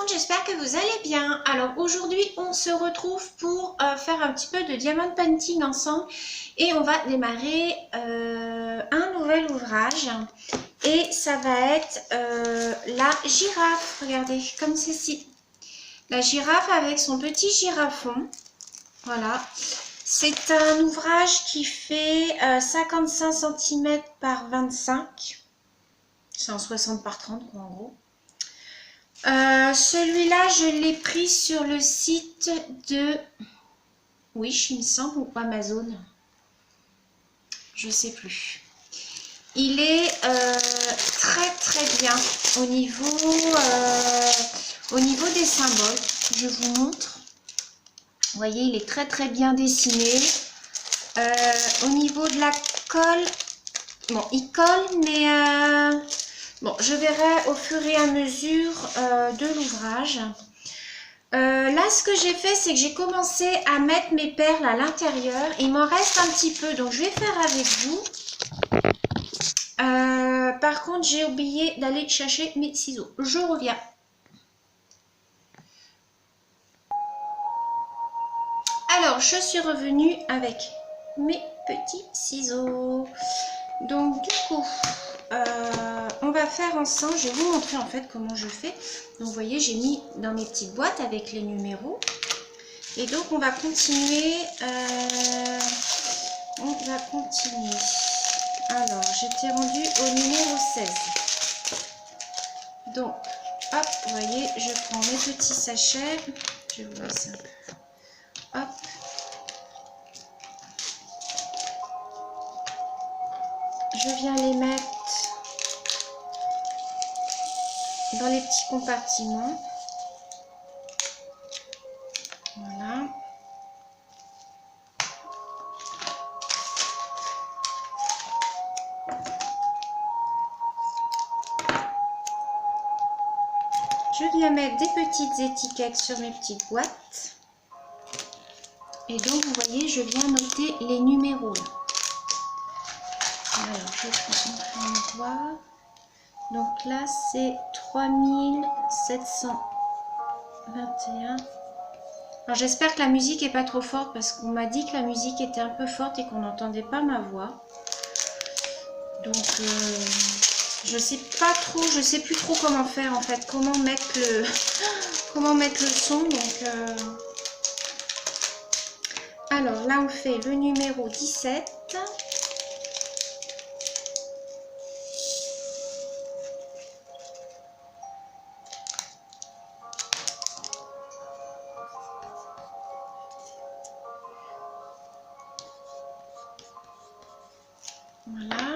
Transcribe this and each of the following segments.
monde, j'espère que vous allez bien. Alors aujourd'hui on se retrouve pour faire un petit peu de diamond painting ensemble et on va démarrer un nouvel ouvrage et ça va être la girafe, regardez comme ceci, la girafe avec son petit girafon. Voilà, c'est un ouvrage qui fait 55 cm par 25, c'est en 60 par 30 quoi en gros. Celui-là, je l'ai pris sur le site de Wish, il me semble, ou Amazon. Je sais plus. Il est très bien au niveau des symboles. Je vous montre. Vous voyez, il est très bien dessiné. Au niveau de la colle, bon, il colle, mais bon, je verrai au fur et à mesure de l'ouvrage. Là, ce que j'ai fait, c'est que j'ai commencé à mettre mes perles à l'intérieur. Il m'en reste un petit peu, donc je vais faire avec vous. Par contre, j'ai oublié d'aller chercher mes ciseaux. Je reviens. Alors, je suis revenue avec mes petits ciseaux. Donc, du coup, on va faire ensemble. Je vais vous montrer en fait comment je fais. Donc, vous voyez, j'ai mis dans mes petites boîtes avec les numéros. Et donc, on va continuer. Alors, j'étais rendue au numéro 16. Donc, hop, vous voyez, je prends mes petits sachets. Je vais vous laisser un peu. Hop. Je viens les mettre dans les petits compartiments. Voilà. Je viens mettre des petites étiquettes sur mes petites boîtes. Et donc, vous voyez, je viens noter les numéros. Là. Alors, je prends une voie. Donc là, c'est 3721. Alors, j'espère que la musique n'est pas trop forte parce qu'on m'a dit que la musique était un peu forte et qu'on n'entendait pas ma voix. Donc, je sais pas trop, je sais plus trop comment faire en fait, comment mettre le son. Donc, alors là, on fait le numéro 17. Voilà.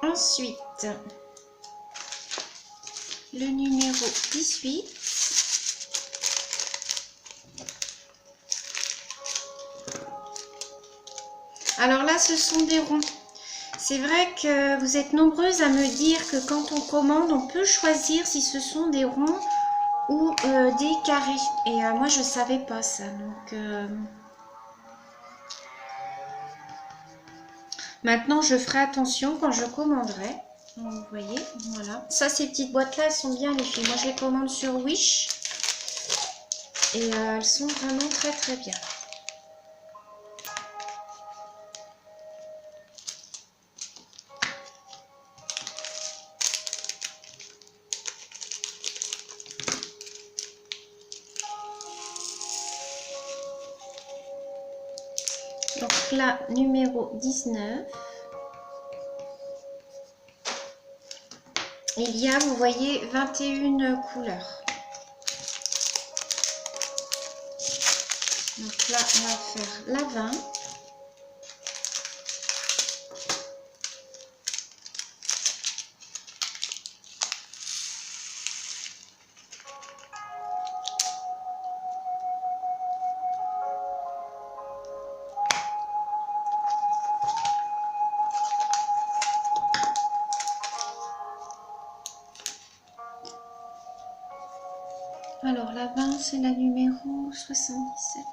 Ensuite, le numéro 18. Alors là, ce sont des ronds. C'est vrai que vous êtes nombreuses à me dire que quand on commande, on peut choisir si ce sont des ronds ou des carrés. Et moi, je ne savais pas ça. Donc, maintenant, je ferai attention quand je commanderai. Donc, vous voyez, voilà. Ça, ces petites boîtes-là, elles sont bien les filles. Moi, je les commande sur Wish. Et elles sont vraiment très bien. Donc là, numéro 19. Il y a, vous voyez, 21 couleurs. Donc là, on va faire la 20. Alors la 20, c'est la numéro 77.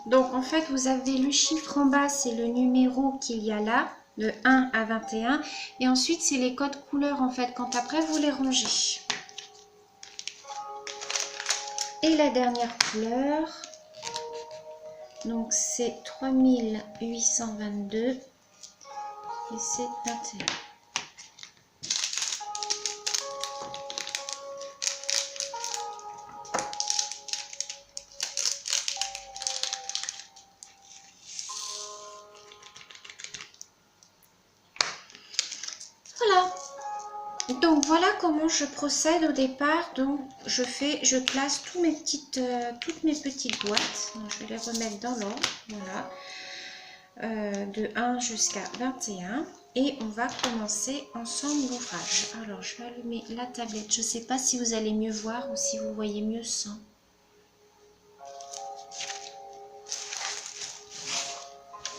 Donc en fait vous avez le chiffre en bas, c'est le numéro qu'il y a là, de 1 à 21. Et ensuite c'est les codes couleurs en fait, quand après vous les rangez. Et la dernière couleur, donc c'est 3822 et c'est 21. Voilà. Donc voilà comment je procède au départ. Donc je classe toutes mes petites boîtes. Donc, je vais les remettre dans l'ordre. Voilà. De 1 jusqu'à 21. Et on va commencer ensemble l'ouvrage. Alors je vais allumer la tablette. Je ne sais pas si vous allez mieux voir ou si vous voyez mieux sans.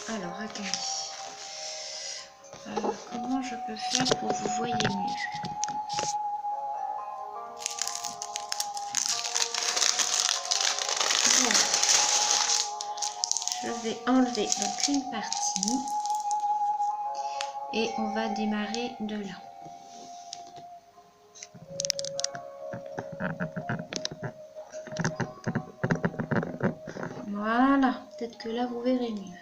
Alors attendez. Comment je peux faire pour que vous voyez mieux? Bon. Je vais enlever donc une partie et on va démarrer de là. Voilà, peut-être que là vous verrez mieux.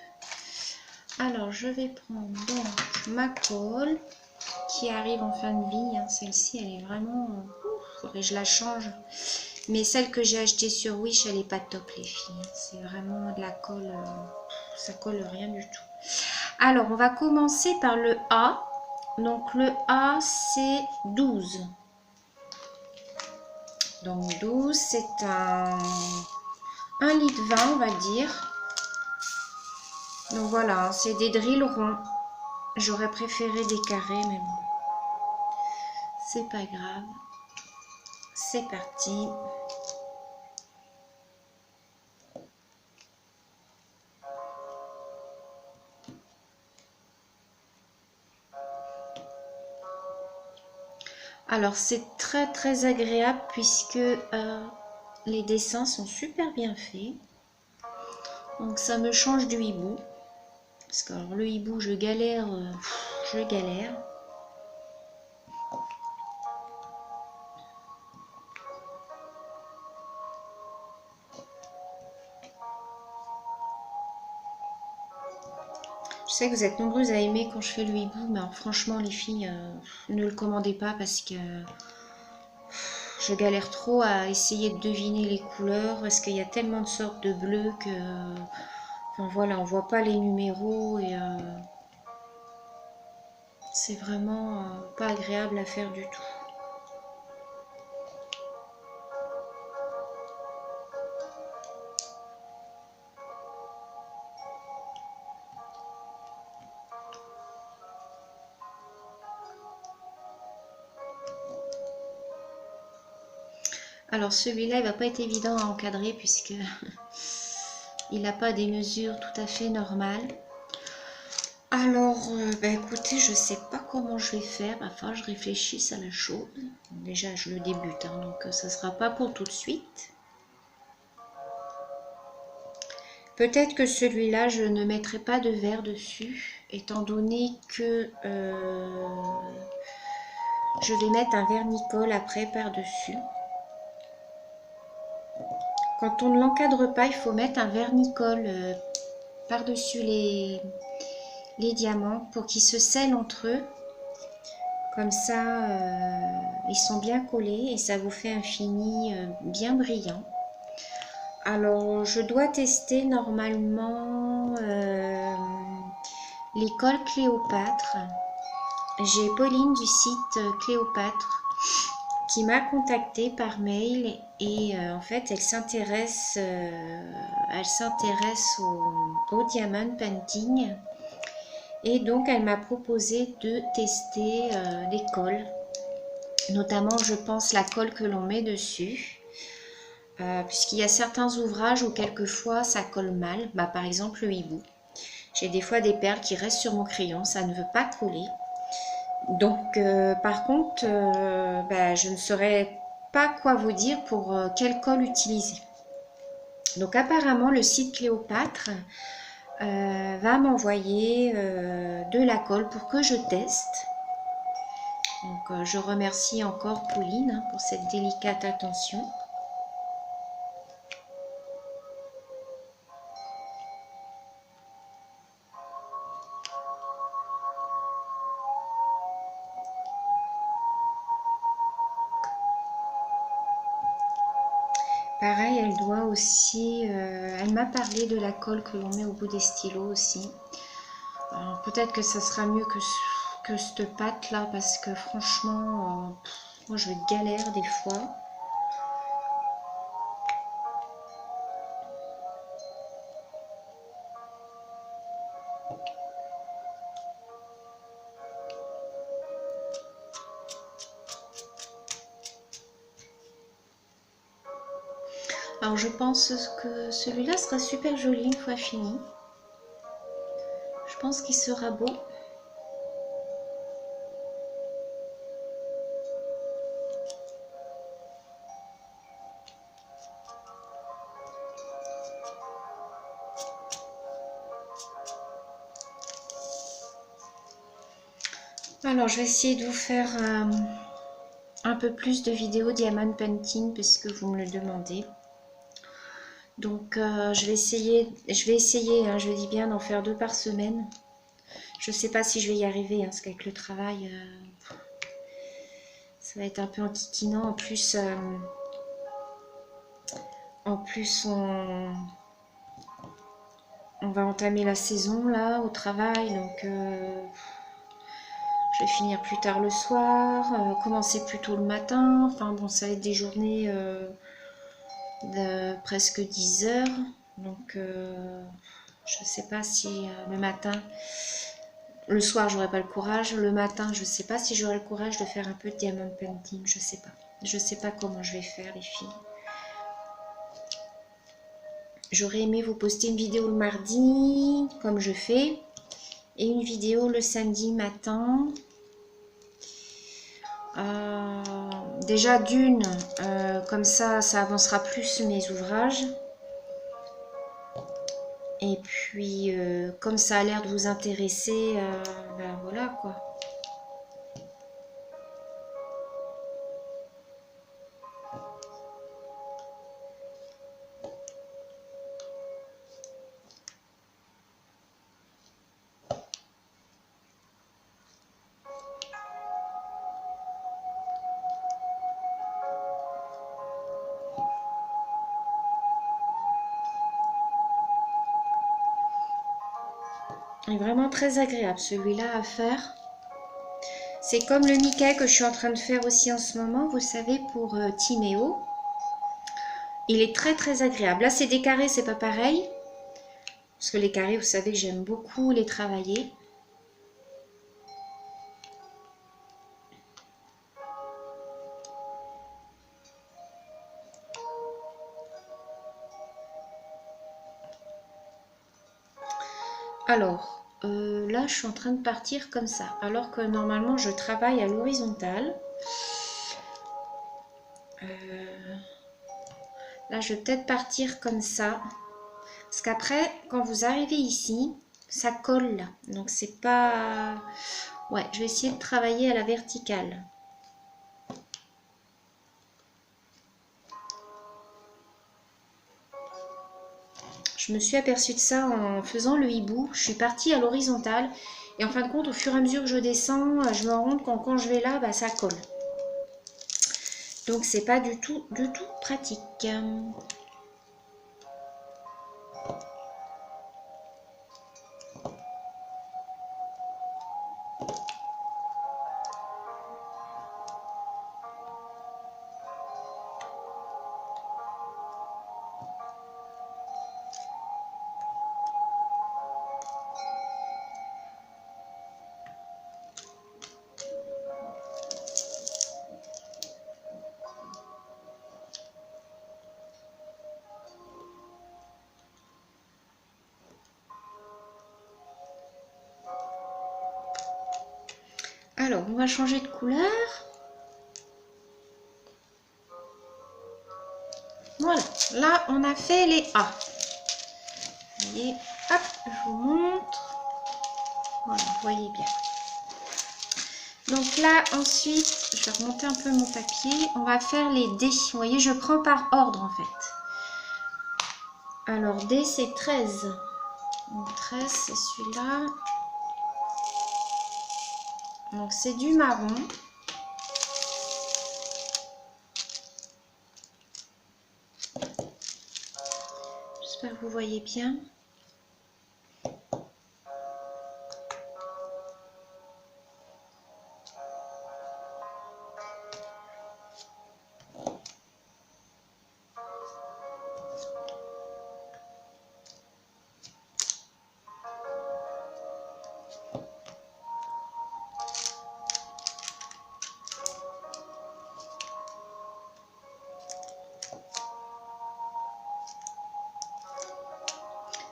Alors je vais prendre donc ma colle qui arrive en fin de vie. Celle-ci elle est vraiment... faudrait que je la change. Mais celle que j'ai achetée sur Wish, elle n'est pas top les filles. C'est vraiment de la colle, ça colle rien du tout. Alors on va commencer par le A. Donc le A c'est 12. Donc 12 c'est un litre 20 on va dire. Donc voilà, c'est des drills ronds. J'aurais préféré des carrés mais bon. C'est pas grave. C'est parti. Alors c'est très agréable puisque les dessins sont super bien faits. Donc ça me change du hibou. Parce que alors, le hibou je galère, je galère. Je sais que vous êtes nombreuses à aimer quand je fais le hibou, mais alors, franchement les filles, ne le commandez pas parce que je galère trop à essayer de deviner les couleurs parce qu'il y a tellement de sortes de bleus que enfin voilà, on voit pas les numéros et c'est vraiment pas agréable à faire du tout. Alors celui-là, il va pas être évident à encadrer puisque il n'a pas des mesures tout à fait normales. Alors, écoutez, je sais pas comment je vais faire. Il va falloir que je réfléchisse à la chose. Déjà, je le débute, donc ça sera pas pour tout de suite. Peut-être que celui-là, je ne mettrai pas de vert dessus, étant donné que je vais mettre un vernis-colle après par-dessus. Quand on ne l'encadre pas, il faut mettre un vernis-colle par-dessus les diamants pour qu'ils se scellent entre eux. Comme ça, ils sont bien collés et ça vous fait un fini bien brillant. Alors, je dois tester normalement les colles Cléopâtre. J'ai Pauline du site Cléopâtre qui m'a contactée par mail et en fait elle s'intéresse au diamond painting et donc elle m'a proposé de tester des colles, notamment je pense la colle que l'on met dessus, puisqu'il y a certains ouvrages où quelquefois ça colle mal, par exemple le hibou. J'ai des fois des perles qui restent sur mon crayon, ça ne veut pas coller. Donc par contre, je ne saurais pas quoi vous dire pour quelle colle utiliser. Donc apparemment le site Cléopâtre va m'envoyer de la colle pour que je teste. Donc je remercie encore Pauline hein, pour cette délicate attention. Pareil, elle doit aussi, elle m'a parlé de la colle que l'on met au bout des stylos aussi. Peut-être que ça sera mieux que cette pâte là parce que franchement, moi je galère des fois. Alors je pense que celui-là sera super joli une fois fini. Je pense qu'il sera beau. Alors je vais essayer de vous faire un peu plus de vidéos diamond painting puisque vous me le demandez. Donc je vais essayer, hein, je dis bien d'en faire 2 par semaine. Je ne sais pas si je vais y arriver, hein, parce qu'avec le travail, ça va être un peu enquiquinant. En plus on va entamer la saison là au travail, donc je vais finir plus tard le soir, commencer plus tôt le matin. Enfin bon, ça va être des journées de presque 10 heures. Donc je sais pas si le matin, le soir j'aurai pas le courage, le matin je sais pas si j'aurai le courage de faire un peu de diamond painting, je sais pas. Je sais pas comment je vais faire les filles. J'aurais aimé vous poster une vidéo le mardi, comme je fais, et une vidéo le samedi matin. Déjà d'une, comme ça avancera plus mes ouvrages. Et puis, comme ça a l'air de vous intéresser, ben voilà quoi. Il est vraiment très agréable celui-là à faire. C'est comme le Mickey que je suis en train de faire aussi en ce moment, vous savez, pour Timéo. Il est très très agréable. Là c'est des carrés, c'est pas pareil. Parce que les carrés, vous savez que j'aime beaucoup les travailler. Alors, là, je suis en train de partir comme ça. Alors que normalement, je travaille à l'horizontale. Là, je vais peut-être partir comme ça. Parce qu'après, quand vous arrivez ici, ça colle là. Donc, c'est pas... Ouais, je vais essayer de travailler à la verticale. Je me suis aperçue de ça en faisant le hibou. Je suis partie à l'horizontale. Et en fin de compte, au fur et à mesure que je descends, je me rends compte que quand je vais là, bah, ça colle. Donc, c'est pas du tout pratique. Alors, on va changer de couleur. Voilà. Là, on a fait les A. Vous voyez, hop, je vous montre. Voilà, vous voyez bien. Donc là, ensuite, je vais remonter un peu mon papier. On va faire les D. Vous voyez, je prends par ordre en fait. Alors, D, c'est 13. Donc, 13, c'est celui-là. Donc, c'est du marron. J'espère que vous voyez bien.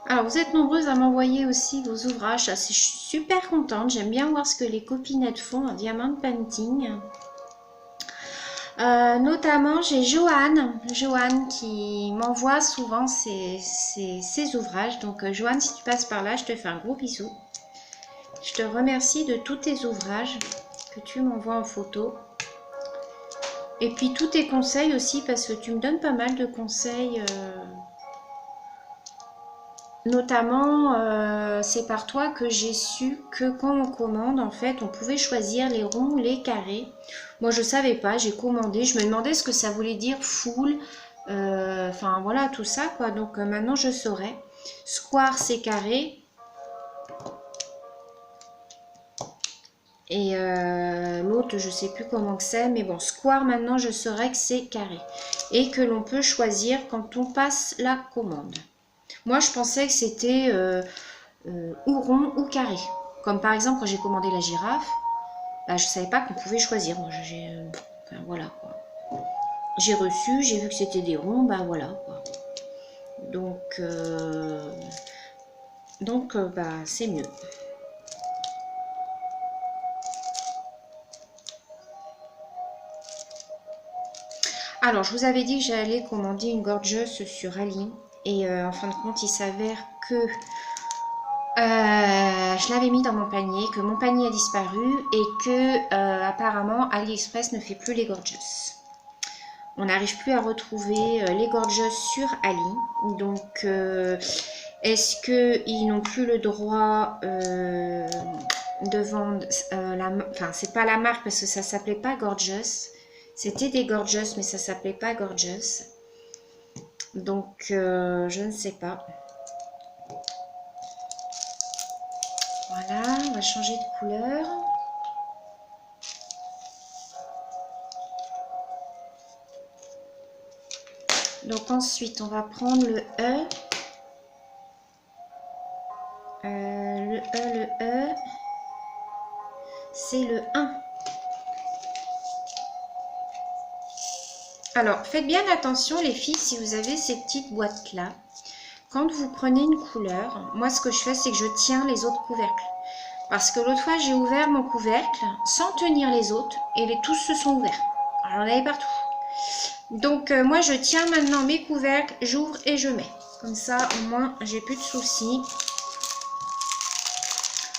Alors, vous êtes nombreuses à m'envoyer aussi vos ouvrages. Je suis super contente. J'aime bien voir ce que les copinettes font en diamant painting. Notamment, j'ai Joanne qui m'envoie souvent ses ouvrages. Donc, Joanne, si tu passes par là, je te fais un gros bisou. Je te remercie de tous tes ouvrages que tu m'envoies en photo. Et puis, tous tes conseils aussi, parce que tu me donnes pas mal de conseils. Notamment, c'est par toi que j'ai su que quand on commande, en fait, on pouvait choisir les ronds ou les carrés. Moi, je savais pas, j'ai commandé, je me demandais ce que ça voulait dire full, enfin voilà, tout ça, quoi. Donc maintenant, je saurais. Square, c'est carré. Et l'autre, je sais plus comment que c'est, mais bon, square, maintenant, je saurais que c'est carré. Et que l'on peut choisir quand on passe la commande. Moi, je pensais que c'était ou rond ou carré. Comme par exemple, quand j'ai commandé la girafe, bah, je ne savais pas qu'on pouvait choisir. Moi, enfin, voilà, quoi. J'ai reçu, j'ai vu que c'était des ronds, bah voilà, quoi. Donc bah, c'est mieux. Alors, je vous avais dit que j'allais commander une gorgeuse sur Ali. Et en fin de compte, il s'avère que je l'avais mis dans mon panier, que mon panier a disparu et que apparemment AliExpress ne fait plus les gorgeous. On n'arrive plus à retrouver les gorgeous sur Ali. Donc, est-ce qu'ils n'ont plus le droit de vendre enfin, c'est pas la marque parce que ça s'appelait pas gorgeous. C'était des gorgeous, mais ça s'appelait pas gorgeous. Donc, je ne sais pas. Voilà, on va changer de couleur. Donc ensuite, on va prendre le E. Le E, c'est le 1. Alors, faites bien attention les filles, si vous avez ces petites boîtes-là. Quand vous prenez une couleur, moi ce que je fais, c'est que je tiens les autres couvercles. Parce que l'autre fois, j'ai ouvert mon couvercle sans tenir les autres et tous se sont ouverts. Alors, j'en avais partout. Donc, moi, je tiens maintenant mes couvercles, j'ouvre et je mets. Comme ça, au moins, j'ai plus de soucis.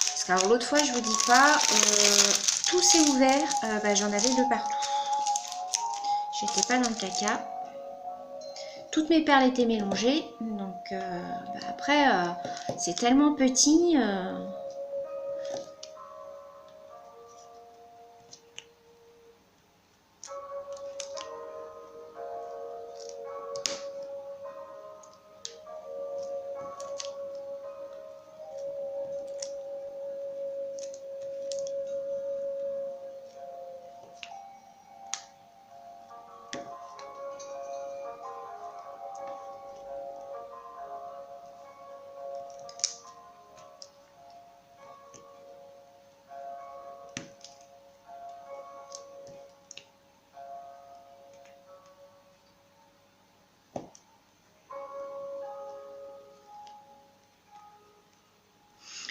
Parce que alors, l'autre fois, je vous dis pas, tout s'est ouvert, bah, j'en avais de partout. J'étais pas dans le caca. Toutes mes perles étaient mélangées. Donc, bah, après, c'est tellement petit.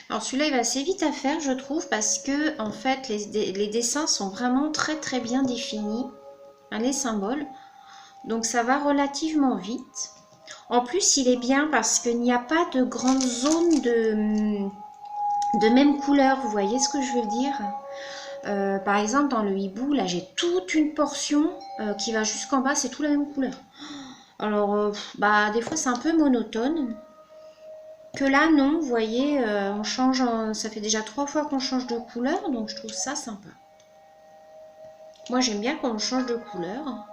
Alors celui-là, il va assez vite à faire, je trouve, parce que en fait, les dessins sont vraiment très très bien définis, les symboles. Donc ça va relativement vite. En plus, il est bien parce qu'il n'y a pas de grande zone de même couleur. Vous voyez ce que je veux dire? Par exemple, dans le hibou, là, j'ai toute une portion qui va jusqu'en bas. C'est tout la même couleur. Alors, bah, des fois, c'est un peu monotone. Que là, non, vous voyez, on change, ça fait déjà 3 fois qu'on change de couleur, donc je trouve ça sympa. Moi, j'aime bien quand on change de couleur.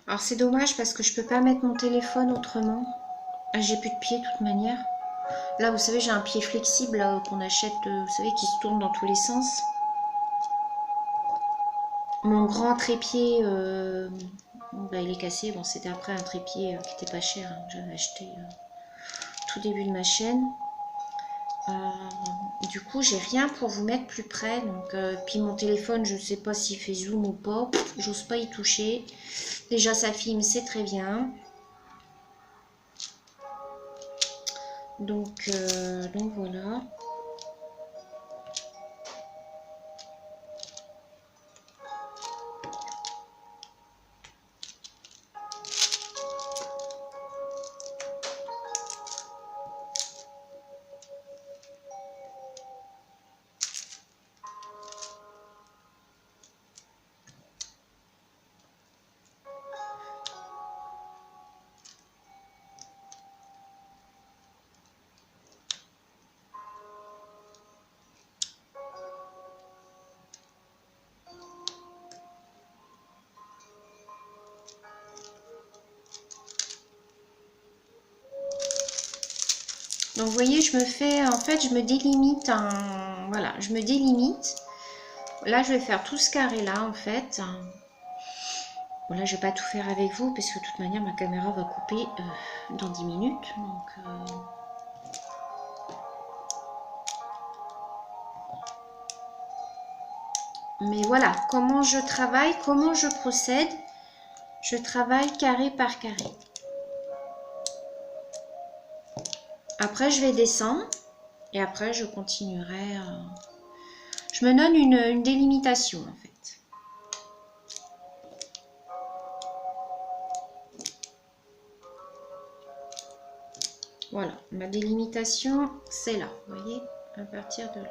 Alors, c'est dommage parce que je peux pas mettre mon téléphone autrement. Ah, j'ai plus de pied de toute manière. Là, vous savez, j'ai un pied flexible qu'on achète, vous savez, qui se tourne dans tous les sens. Mon grand trépied, bah, il est cassé. Bon, c'était après un trépied qui était pas cher, hein, que j'avais acheté tout début de ma chaîne. Du coup, j'ai rien pour vous mettre plus près. Donc, puis mon téléphone, je ne sais pas s'il fait zoom ou pas. J'ose pas y toucher. Déjà, ça filme, c'est très bien. Donc voilà. Donc vous voyez, je me fais, en fait, je me délimite voilà, je me délimite. Là, je vais faire tout ce carré là, en fait. Bon, là, je vais pas tout faire avec vous, parce que de toute manière, ma caméra va couper dans 10 minutes. Donc, mais voilà, comment je travaille, comment je procède. Je travaille carré par carré. Après, je vais descendre. Et après, je continuerai. Je me donne une délimitation, en fait. Voilà, ma délimitation, c'est là. Vous voyez, à partir de là.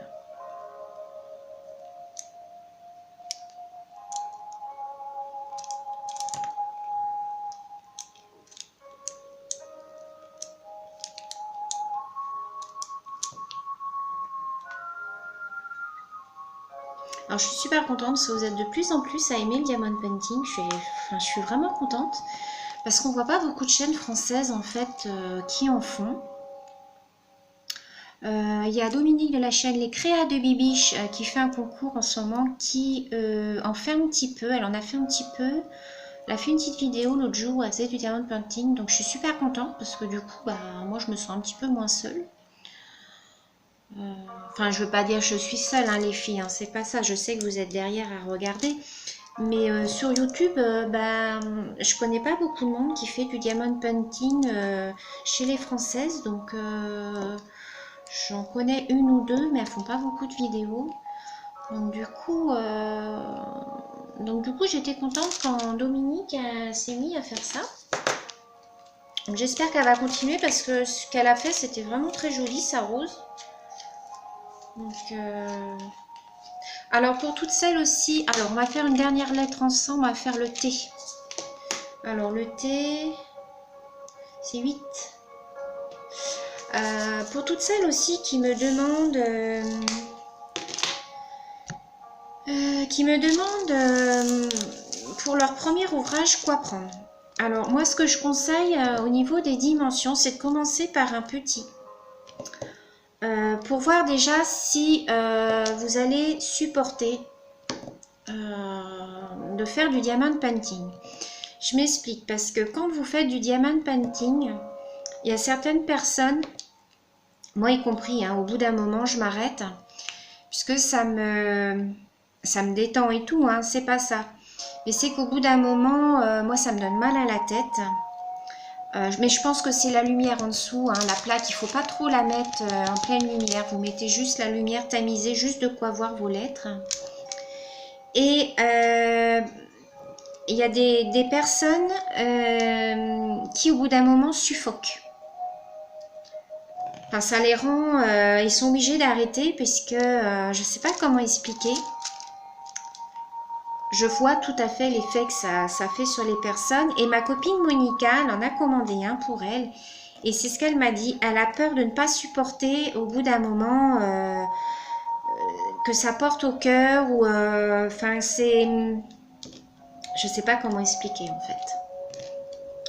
Alors, je suis super contente parce que vous êtes de plus en plus à aimer le diamond painting. Je suis vraiment contente parce qu'on voit pas beaucoup de chaînes françaises en fait qui en font. Il y a Dominique de la chaîne Les Créas de Bibiche qui fait un concours en ce moment qui en fait un petit peu. Elle en a fait un petit peu. Elle a fait une petite vidéo l'autre jour où elle faisait du diamond painting. Donc, je suis super contente parce que du coup, bah, moi, je me sens un petit peu moins seule. Enfin, je veux pas dire que je suis seule, hein, les filles, hein, c'est pas ça. Je sais que vous êtes derrière à regarder. Mais sur YouTube, je connais pas beaucoup de monde qui fait du diamond painting chez les Françaises. Donc, j'en connais une ou deux, mais elles font pas beaucoup de vidéos. Donc, du coup, j'étais contente quand Dominique s'est mis à faire ça. J'espère qu'elle va continuer parce que ce qu'elle a fait, c'était vraiment très joli, ça rose. Donc, alors pour toutes celles aussi, alors on va faire une dernière lettre ensemble, on va faire le T. Alors le T, c'est 8. Pour toutes celles aussi qui me demandent, pour leur premier ouvrage quoi prendre. Alors moi ce que je conseille au niveau des dimensions, c'est de commencer par un petit. Pour voir déjà si vous allez supporter de faire du diamond painting. Je m'explique, parce que quand vous faites du diamond painting, il y a certaines personnes, moi y compris, hein, au bout d'un moment je m'arrête, puisque ça me détend et tout, hein, c'est pas ça. Mais c'est qu'au bout d'un moment, moi ça me donne mal à la tête. Mais je pense que c'est la lumière en dessous, hein, la plaque, il ne faut pas trop la mettre en pleine lumière. Vous mettez juste la lumière tamisée, juste de quoi voir vos lettres. Et il y a des personnes qui au bout d'un moment suffoquent. Enfin, ça les rend, ils sont obligés d'arrêter puisque je ne sais pas comment expliquer. Je vois tout à fait l'effet que ça fait sur les personnes. Et ma copine Monica, elle en a commandé un pour elle. Et c'est ce qu'elle m'a dit. Elle a peur de ne pas supporter au bout d'un moment que ça porte au cœur. Ou enfin, c'est... Je sais pas comment expliquer en fait.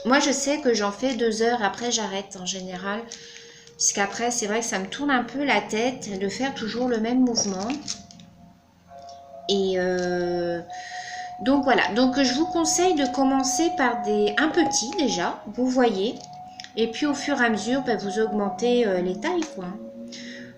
Moi, je sais que j'en fais 2 heures. Après, j'arrête en général. Puisqu'après, c'est vrai que ça me tourne un peu la tête de faire toujours le même mouvement. Et... donc voilà, donc je vous conseille de commencer par un petit déjà, vous voyez, et puis au fur et à mesure, vous augmentez les tailles quoi.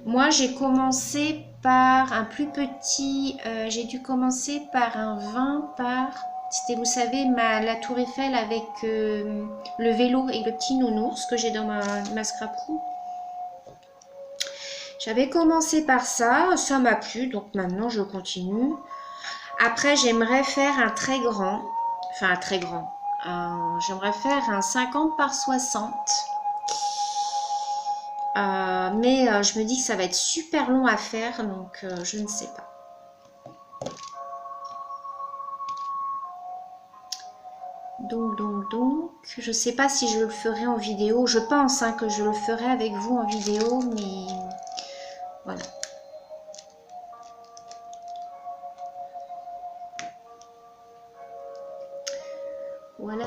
Moi j'ai commencé par un plus petit, j'ai dû commencer par un 20 par, c'était vous savez la tour Eiffel avec le vélo et le petit nounours que j'ai dans ma scrapbook. J'avais commencé par ça, ça m'a plu, donc maintenant je continue. Après, j'aimerais faire un très grand, enfin un très grand, j'aimerais faire un 50 par 60. Mais je me dis que ça va être super long à faire, donc je ne sais pas. Donc, je ne sais pas si je le ferai en vidéo. Je pense que je le ferai avec vous en vidéo, mais voilà.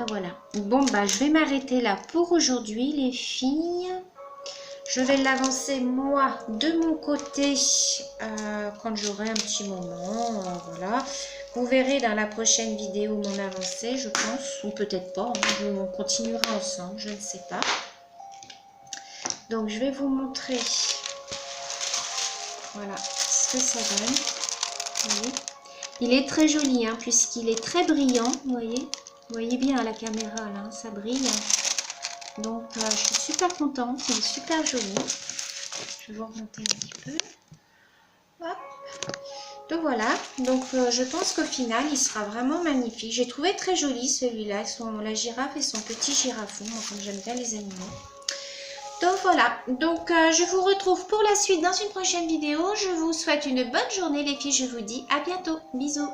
Voilà. Bon, je vais m'arrêter là pour aujourd'hui, les filles. Je vais l'avancer, moi, de mon côté, quand j'aurai un petit moment. Voilà. Vous verrez dans la prochaine vidéo mon avancée, je pense. Ou peut-être pas. Hein, on continuera ensemble, je ne sais pas. Donc, je vais vous montrer. Voilà ce que ça donne. Vous voyez, il est très joli, hein, puisqu'il est très brillant, vous voyez. Vous voyez bien à la caméra, là, ça brille. Donc, je suis super contente. Il est super joli. Je vais vous remonter un petit peu. Hop. Donc, voilà. Donc, je pense qu'au final, il sera vraiment magnifique. J'ai trouvé très joli celui-là, avec la girafe et son petit girafon. Moi, comme j'aime bien les animaux. Donc, voilà. Donc, je vous retrouve pour la suite dans une prochaine vidéo. Je vous souhaite une bonne journée, les filles. Je vous dis à bientôt. Bisous.